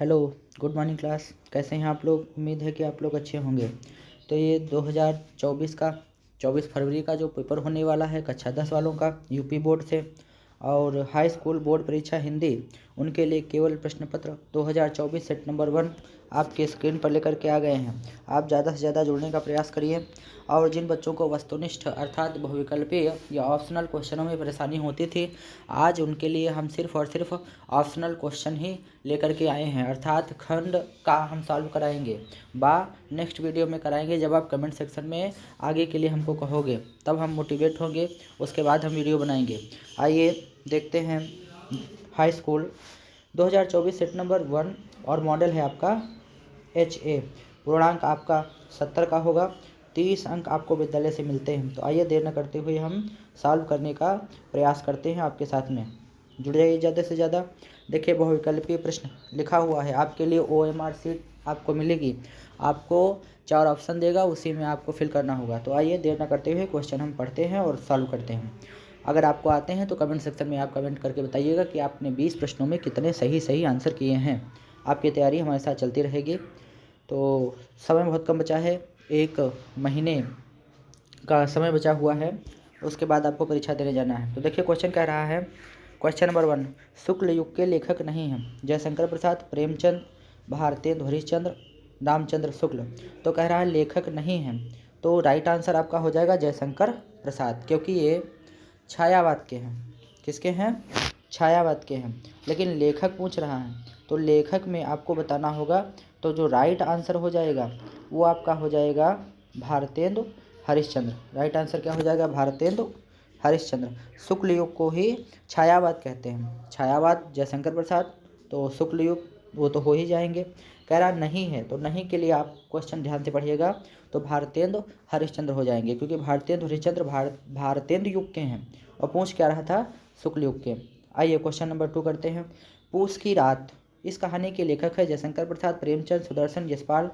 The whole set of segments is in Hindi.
Hello, good morning class. कैसे हैं आप लोग? उम्मीद है कि आप लोग अच्छे होंगे। तो ये 2024 का 24 फरवरी का जो पेपर होने वाला है कक्षा 10 वालों का यूपी बोर्ड से और हाई स्कूल बोर्ड परीक्षा हिंदी, उनके लिए केवल प्रश्न पत्र 2024 सेट नंबर 1 आपके स्क्रीन पर लेकर के आ गए हैं। आप ज़्यादा से ज़्यादा जुड़ने का प्रयास करिए और जिन बच्चों को वस्तुनिष्ठ अर्थात बहुविकल्पीय या ऑप्शनल क्वेश्चनों में परेशानी होती थी, आज उनके लिए हम सिर्फ और सिर्फ ऑप्शनल क्वेश्चन ही लेकर के आए हैं, अर्थात खंड का हम सॉल्व कराएंगे। नेक्स्ट वीडियो में कराएंगे। जब आप कमेंट सेक्शन में आगे के लिए हमको कहोगे तब हम मोटिवेट होंगे, उसके बाद हम वीडियो बनाएंगे। आइए देखते हैं। हाई स्कूल 2024 सेट नंबर 1 और मॉडल है आपका HA। पूर्णांक आपका 70 का होगा। 30 अंक आपको विद्यालय से मिलते हैं। तो आइए देर न करते हुए हम सॉल्व करने का प्रयास करते हैं आपके साथ में। जुड़ जाइए ज़्यादा से ज़्यादा। देखिए, बहुविकल्पीय प्रश्न लिखा हुआ है आपके लिए। OMR सीट आपको मिलेगी। आपको 4 ऑप्शन देगा, उसी में आपको फिल करना होगा। तो आइए देर न करते हुए क्वेश्चन हम पढ़ते हैं और सॉल्व करते हैं। अगर आपको आते हैं तो कमेंट सेक्शन में आप कमेंट करके बताइएगा कि आपने 20 प्रश्नों में कितने सही आंसर किए हैं। आपकी तैयारी हमारे साथ चलती रहेगी। तो समय बहुत कम बचा है, 1 महीने का समय बचा हुआ है। उसके बाद आपको परीक्षा देने जाना है। तो देखिए, क्वेश्चन कह रहा है, क्वेश्चन नंबर 1, शुक्ल युग के लेखक नहीं हैं जयशंकर प्रसाद, प्रेमचंद, भारतेंदु हरिश्चंद्र, रामचंद्र शुक्ल। तो कह रहा है लेखक नहीं हैं, तो राइट आंसर आपका हो जाएगा जयशंकर प्रसाद, क्योंकि ये छायावाद के हैं। किसके हैं? छायावाद के हैं। लेकिन लेखक पूछ रहा है, तो लेखक में आपको बताना होगा। तो जो राइट आंसर हो जाएगा वो आपका हो जाएगा भारतेंदु हरिश्चंद्र। राइट आंसर क्या हो जाएगा? भारतेंदु हरिश्चंद्र। शुक्ल युग को ही छायावाद कहते हैं। छायावाद जयशंकर प्रसाद, तो शुक्ल युग वो तो हो ही जाएंगे। कह रहा नहीं है, तो नहीं के लिए आप क्वेश्चन ध्यान से पढ़िएगा। तो भारतेंदु हरिश्चंद्र हो जाएंगे, क्योंकि भारतेंदु हरिश्चंद्र भारतेंदु युग के हैं और पूछ क्या रहा था? शुक्ल युग के। आइए क्वेश्चन नंबर 2 करते हैं। पूस की रात, इस कहानी के लेखक है जयशंकर प्रसाद, प्रेमचंद, सुदर्शन, यशपाल।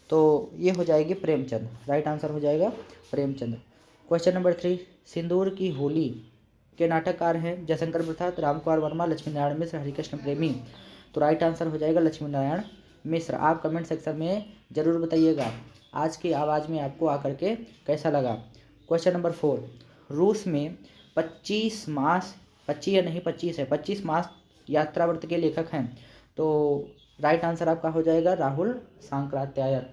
तो ये हो जाएगी प्रेमचंद। राइट आंसर हो जाएगा प्रेमचंद। क्वेश्चन नंबर 3, सिंदूर की होली के नाटककार हैं जयशंकर प्रसाद, रामकुमार वर्मा, लक्ष्मी नारायण मिश्र, हरिकृष्ण प्रेमी। तो राइट आंसर हो जाएगा लक्ष्मी नारायण मिश्र। आप कमेंट सेक्शन में ज़रूर बताइएगा आज की आवाज़ में आपको आकर के कैसा लगा। क्वेश्चन नंबर 4, रूस में 25 मास 25 या नहीं 25 है 25 मास यात्राव्रत के लेखक हैं। तो राइट आंसर आपका हो जाएगा राहुल सांकृत्यायन।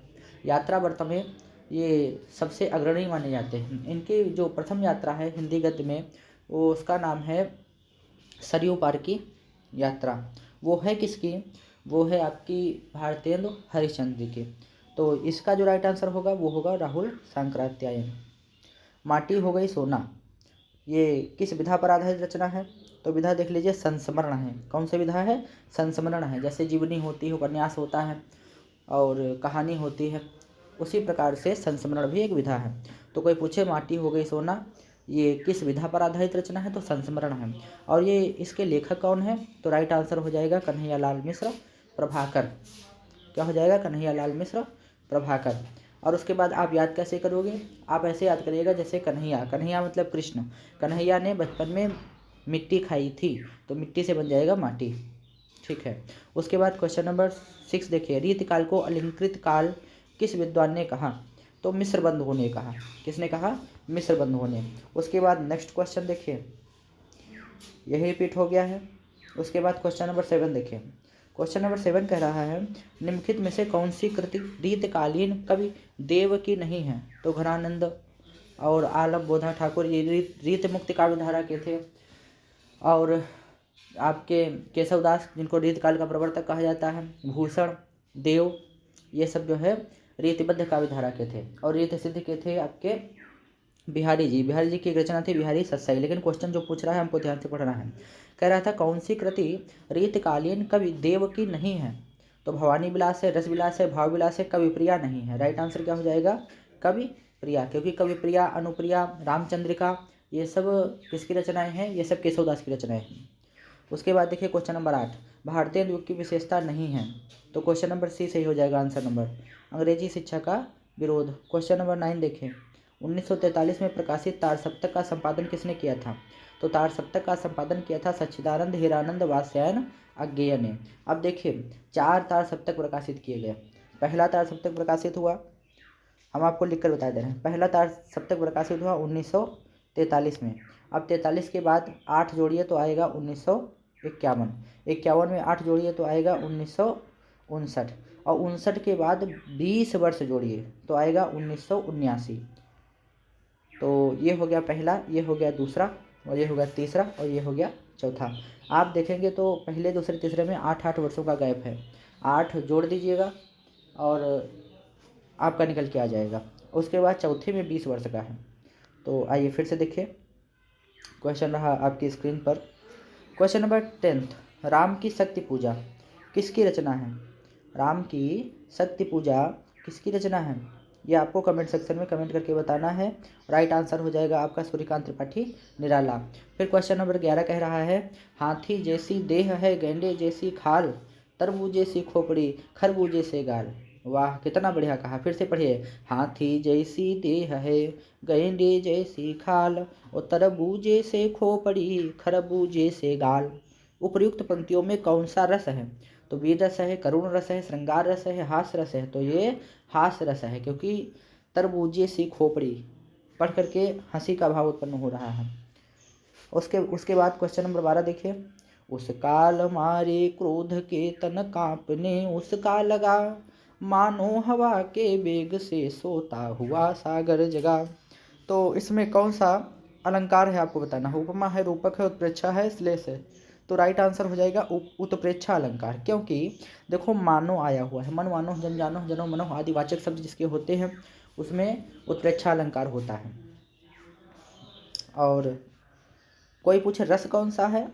यात्राव्रत में ये सबसे अग्रणी माने जाते हैं। इनकी जो प्रथम यात्रा है हिंदी गद्य में, वो उसका नाम है सरयू पार की यात्रा। वो है किसकी? वो है आपकी भारतेंदु हरिश्चंद्र की। तो इसका जो राइट आंसर होगा वो होगा राहुल सांकृत्यायन। माटी हो गई सोना, ये किस विधा पर आधारित रचना है? तो विधा देख लीजिए, संस्मरण है। कौन सी विधा है? संस्मरण है। जैसे जीवनी होती है, उपन्यास होता है और कहानी होती है, उसी प्रकार से संस्मरण भी एक विधा है। तो कोई पूछे माटी हो गई सोना ये किस विधा पर आधारित रचना है? तो संस्मरण है। और ये इसके लेखक कौन है? तो राइट आंसर हो जाएगा कन्हैयालाल मिश्र प्रभाकर। क्या हो जाएगा? कन्हैयालाल मिश्र प्रभाकर। और उसके बाद आप याद कैसे करोगे? आप ऐसे याद करिएगा जैसे कन्हैया, कन्हैया मतलब कृष्ण। कन्हैया ने बचपन में मिट्टी खाई थी, तो मिट्टी से बन जाएगा माटी। ठीक है। उसके बाद क्वेश्चन नंबर 6 देखिए, रीतिकाल को अलंकृत काल किस विद्वान ने कहा? तो मिस्र बंधुओं ने कहा। किसने कहा? मिस्र बंधुओं ने। उसके बाद नेक्स्ट क्वेश्चन देखिए, यही रिपीट हो गया है। उसके बाद क्वेश्चन नंबर 7 देखिए। क्वेश्चन नंबर 7 कह रहा है, निम्नलिखित में से कौन सी कृति रीतकालीन कवि देव की नहीं है? तो घनानंद और आलम बोधा ठाकुर ये रीत मुक्ति काव्यधारा के थे। और आपके केशवदास, जिनको रीतकाल का प्रवर्तक कहा जाता है, भूषण देव, ये सब जो है रीतिबद्ध काव्यधारा के थे। और रीत सिद्ध के थे आपके बिहारी जी। बिहारी जी की एक रचना थी बिहारी सत्साई। लेकिन क्वेश्चन जो पूछ रहा है हमको ध्यान से पढ़ना है। कह रहा था कौन सी कृति रीतकालीन कवि देव की नहीं है? तो भवानी विलास है, रस विलास है, भाव विलास है, कवि प्रिया नहीं है। राइट आंसर क्या हो जाएगा? कवि प्रिया, क्योंकि कवि प्रिया, अनुप्रिया, रामचंद्रिका ये सब किसकी रचनाएं हैं? ये सब केशवदास की रचनाएं हैं। उसके बाद देखिए क्वेश्चन नंबर 8, भारतीय युग की विशेषता नहीं है। तो क्वेश्चन नंबर सी सही हो जाएगा आंसर नंबर। अंग्रेजी शिक्षा का विरोध। क्वेश्चन नंबर 9 देखें, 1943 में प्रकाशित तारसप्तक का संपादन किसने किया था? तो तारसप्तक का संपादन किया था सच्चिदानंद हीरानंद वात्स्यायन अज्ञेय ने। अब देखिए 4 तारसप्तक प्रकाशित किए गए। पहला तारसप्तक प्रकाशित हुआ, हम आपको लिखकर बता दे रहे हैं, पहला तारसप्तक प्रकाशित हुआ 1943 में। अब 43 के बाद 8 जोड़िए तो आएगा 1951, 51 में 8 जोड़िए तो आएगा 1959, और 59 के बाद 20 वर्ष जोड़िए तो आएगा 1979। तो ये हो गया पहला, ये हो गया दूसरा, और ये हो गया तीसरा, और ये हो गया चौथा। आप देखेंगे तो पहले दूसरे तीसरे में 8-8 वर्षों का गैप है। 8 जोड़ दीजिएगा और आपका निकल के आ जाएगा। उसके बाद चौथे में 20 वर्ष का है। तो आइए फिर से देखिए, क्वेश्चन रहा आपकी स्क्रीन पर। क्वेश्चन नंबर 10, राम की शक्ति पूजा किसकी रचना है? राम की शक्ति पूजा किसकी रचना है? ये आपको कमेंट सेक्शन में कमेंट करके बताना है। राइट आंसर हो जाएगा आपका सूर्यकांत त्रिपाठी निराला। फिर क्वेश्चन नंबर 11 कह रहा है, हाथी जैसी देह है गेंडे जैसी खाल, तरबूजे सी खोपड़ी खरबूजे से गाल। वाह, कितना बढ़िया कहा, फिर से पढ़िए। हाथी जैसी देह है गेंडे जैसी खाल, और तरबूजे से खोपड़ी खरबूजे से गाल। उपर्युक्त पंक्तियों में कौन सा रस है? तो वीर रस है, करुण रस है, श्रृंगार रस है, हास्य रस है। तो ये हास्य रस है, क्योंकि तरबूजे सी खोपड़ी पढ़ करके हंसी का भाव उत्पन्न हो रहा है। उसके बाद क्वेश्चन नंबर 12 देखिए, उस काल मारे क्रोध के तन कांपने, उसका लगा मानो हवा के वेग से सोता हुआ सागर जगा। तो इसमें कौन सा अलंकार है आपको बताना है। उपमा है, रूपक है, उत्प्रेक्षा है, श्लेष है। तो राइट आंसर हो जाएगा उत्प्रेक्षा अलंकार, क्योंकि देखो मानो आया हुआ है, मन मानो जन जानो जनो मनो आदि वाचक शब्द जिसके होते हैं उसमें उत्प्रेक्षा अलंकार होता है। और कोई पूछे रस कौन सा है,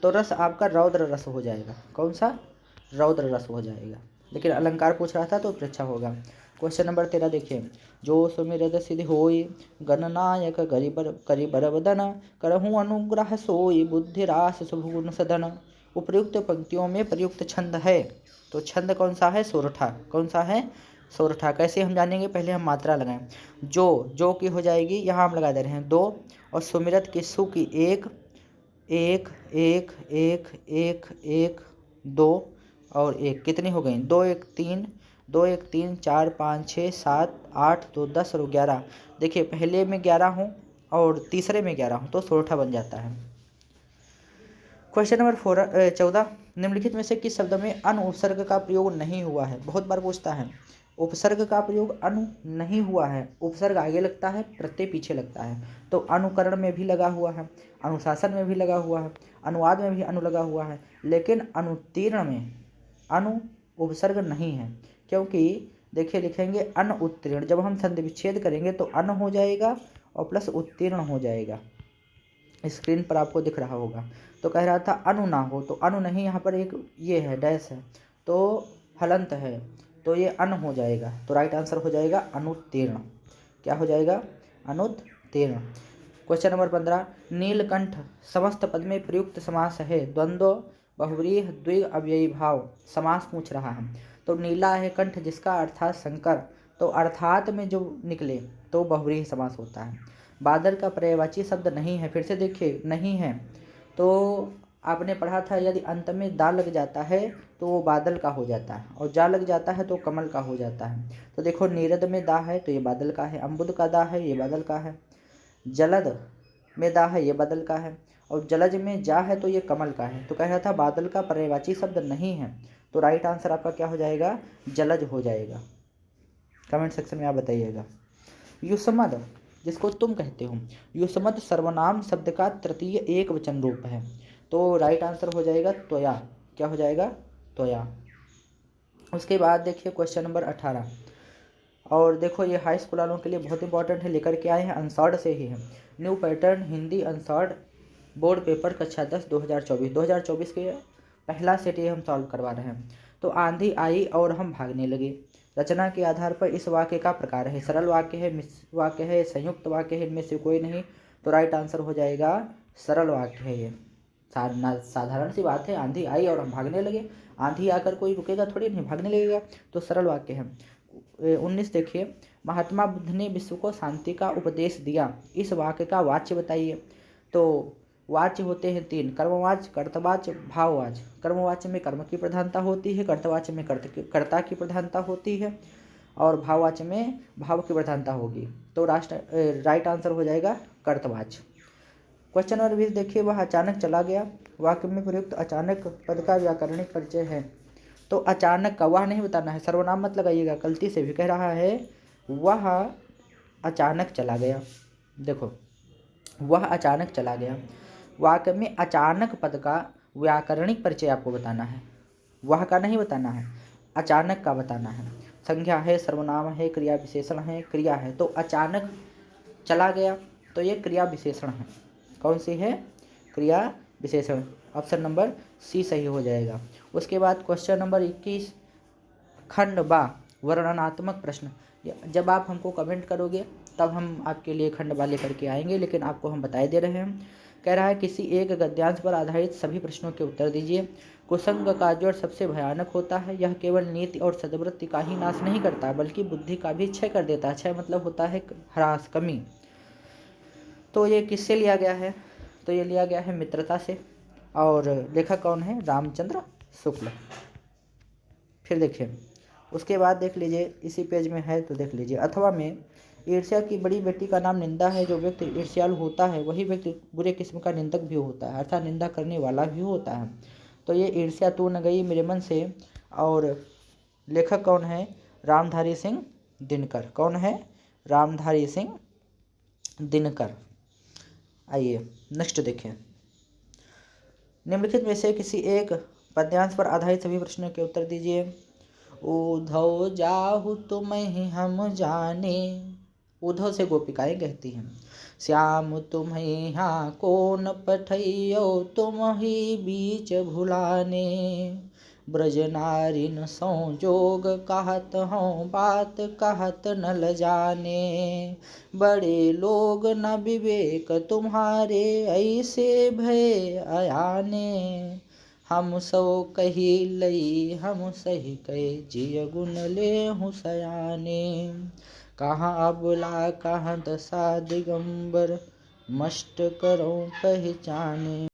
तो रस आपका रौद्र रस हो जाएगा। कौन सा? रौद्र रस हो जाएगा। लेकिन अलंकार पूछ रहा था तो उत्प्रेक्षा होगा। क्वेश्चन नंबर 13 देखिए, जो सुमिरद सिद्धि होई गणनायक करिबर वदन, करहूँ अनुग्रह सोई बुद्धि रास शुभ गुण सदन। उपर्युक्त पंक्तियों में प्रयुक्त छंद है, तो छंद कौन सा है? सोरठा। कौन सा है? सोरठा। कैसे हम जानेंगे? पहले हम मात्रा लगाएं। जो की हो जाएगी, यहाँ हम लगा दे रहे हैं 2, और सुमिरत की सु की 1, 1 1 1 1 1 2 और 1, कितनी हो गई? 2 1 3 2 1 3 4 5 6 7 8 2 10 और 11। देखिए पहले में 11 हूँ और तीसरे में 11 हूँ तो सोरठा बन जाता है। क्वेश्चन नंबर 14, निम्नलिखित में से किस शब्द में अनु उपसर्ग का प्रयोग नहीं हुआ है? बहुत बार पूछता है। उपसर्ग का प्रयोग अनु नहीं हुआ है। उपसर्ग आगे लगता है, प्रत्यय पीछे लगता है। तो अनुकरण में भी लगा हुआ है, अनुशासन में भी लगा हुआ है, अनुवाद में भी अनु लगा हुआ है, लेकिन अनुत्तीर्ण में अनु उपसर्ग नहीं है। क्योंकि देखिए लिखेंगे अन उत्तीर्ण, जब हम संधि विच्छेद करेंगे तो अन हो जाएगा और प्लस उत्तीर्ण हो जाएगा। स्क्रीन पर आपको दिख रहा होगा। तो कह रहा था अनु ना हो, तो अनु नहीं, यहाँ पर एक ये है डैश है तो हलंत है, तो ये अन हो जाएगा। तो राइट आंसर हो जाएगा अनुत्तीर्ण। क्या हो जाएगा? अनुत्तीर्ण। क्वेश्चन नंबर 15, नीलकंठ समस्त पद में प्रयुक्त समास है, द्वंद्व बहुव्रीहि द्विग अव्ययी भाव समास पूछ रहा है। तो नीला है कंठ जिसका अर्थात शंकर, तो अर्थात में जो निकले तो बहुव्रीहि समास होता है। बादल का पर्यायवाची शब्द नहीं है, फिर से देखिए नहीं है। तो आपने पढ़ा था यदि अंत में दा लग जाता है तो वो बादल का हो जाता है, और जा लग जाता है तो कमल का हो जाता है। तो देखो नीरद में दा है तो ये बादल का है, अम्बुद का दा है ये बादल का है, जलद में दा है ये बादल का है, और जलज में जा है तो ये कमल का है। तो कह रहा था बादल का पर्यायवाची शब्द नहीं है, तो राइट आंसर आपका क्या हो जाएगा? जलज हो जाएगा। कमेंट सेक्शन में आप बताइएगा। युष्मद जिसको तुम कहते हो, युष्मद सर्वनाम शब्द का तृतीय एक वचन रूप है, तो राइट आंसर हो जाएगा त्वया। क्या हो जाएगा? त्वया। उसके बाद देखिए क्वेश्चन नंबर 18, और देखो ये हाई स्कूल वालों के लिए बहुत इंपॉर्टेंट है, लेकर के आए हैं, अनसॉर्ड से ही है। New pattern Hindi answered board paper कक्षा 10 2024 के पहला सेट ये हम सॉल्व करवा रहे हैं। तो आंधी आई और हम भागने लगे। रचना के आधार पर इस वाक्य का प्रकार है, सरल वाक्य है, मिश्र वाक्य है, संयुक्त वाक्य है, इनमें से कोई नहीं। तो राइट आंसर हो जाएगा सरल वाक्य है। ये साधारण सी बात है, आंधी आई और हम भागने लगे। आंधी आकर कोई रुकेगा थोड़ी नहीं, भागने लगेगा, तो सरल वाक्य है। 19 देखिए, महात्मा बुद्ध ने विश्व को शांति का उपदेश दिया, इस वाक्य का वाच्य बताइए। तो वाच्य होते हैं 3, कर्मवाच्य, कर्तवाच्य, भाववाच्य। कर्मवाच्य में कर्म की प्रधानता होती है, कर्तवाच्य में कर्ता की प्रधानता होती है और भाववाच्य में भाव की प्रधानता होगी। तो राइट आंसर हो जाएगा कर्तवाच्य। क्वेश्चन नंबर 20 देखिए, वह अचानक चला गया। वाक्य में प्रयुक्त अचानक पद का व्याकरणिक परिचय है। तो अचानक का वह नहीं बताना है, सर्वनाम मत लगाइएगा, गलती से भी कह रहा है वह अचानक चला गया। देखो, वह अचानक चला गया। वाक्य में अचानक पद का व्याकरणिक परिचय आपको बताना है, वह का नहीं बताना है, अचानक का बताना है। संज्ञा है, सर्वनाम है, क्रिया विशेषण है, क्रिया है। तो अचानक चला गया तो ये क्रिया विशेषण है। कौन सी है? क्रिया विशेषण। ऑप्शन नंबर सी सही हो जाएगा। उसके बाद क्वेश्चन नंबर 21, खंड बा वर्णनात्मक प्रश्न। जब आप हमको कमेंट करोगे तब हम आपके लिए खंड बा लेकर के आएंगे, लेकिन आपको हम बताए दे रहे हैं। कह रहा है किसी एक गद्यांश पर आधारित सभी प्रश्नों के उत्तर दीजिए। कुसंग का ज्वर सबसे भयानक होता है, यह केवल नीति और सद्वृत्ति का ही नाश नहीं करता बल्कि बुद्धि का भी क्षय कर देता है। क्षय मतलब होता है ह्रास, कमी। तो ये किससे लिया गया है? तो ये लिया गया है मित्रता से। और लेखक कौन है? रामचंद्र शुक्ल। फिर देखिए, उसके बाद देख लीजिए, इसी पेज में है तो देख लीजिए। अथवा में ईर्ष्या की बड़ी बेटी का नाम निंदा है। जो व्यक्ति ईर्ष्यालु होता है वही व्यक्ति बुरे किस्म का निंदक भी होता है, अर्थात निंदा करने वाला भी होता है। तो ये ईर्ष्या तू न गई मेरे मन से। और लेखक कौन है? रामधारी सिंह दिनकर। कौन है? रामधारी सिंह दिनकर। आइए नेक्स्ट देखें। निम्नलिखित में से किसी एक पद्यांश पर आधारित सभी प्रश्नों के उत्तर दीजिए। उद्धव जाहु तुम्हें हम जाने, उद्धव से गोपिकाएं कहती हैं। श्याम तुम्हें यहाँ कौन पठैयो, तुम ही बीच भुलाने। ब्रज नारिन संजोग कहत हूँ, बात कहत न ल जाने। बड़े लोग न विवेक तुम्हारे, ऐसे भय अयाने। हम सो कही लई हम सही कहे, जिय गुण ले हूँ सयाने। कहाँ अबला कहाँ दशा दिगंबर, मस्ट करो पहचाने।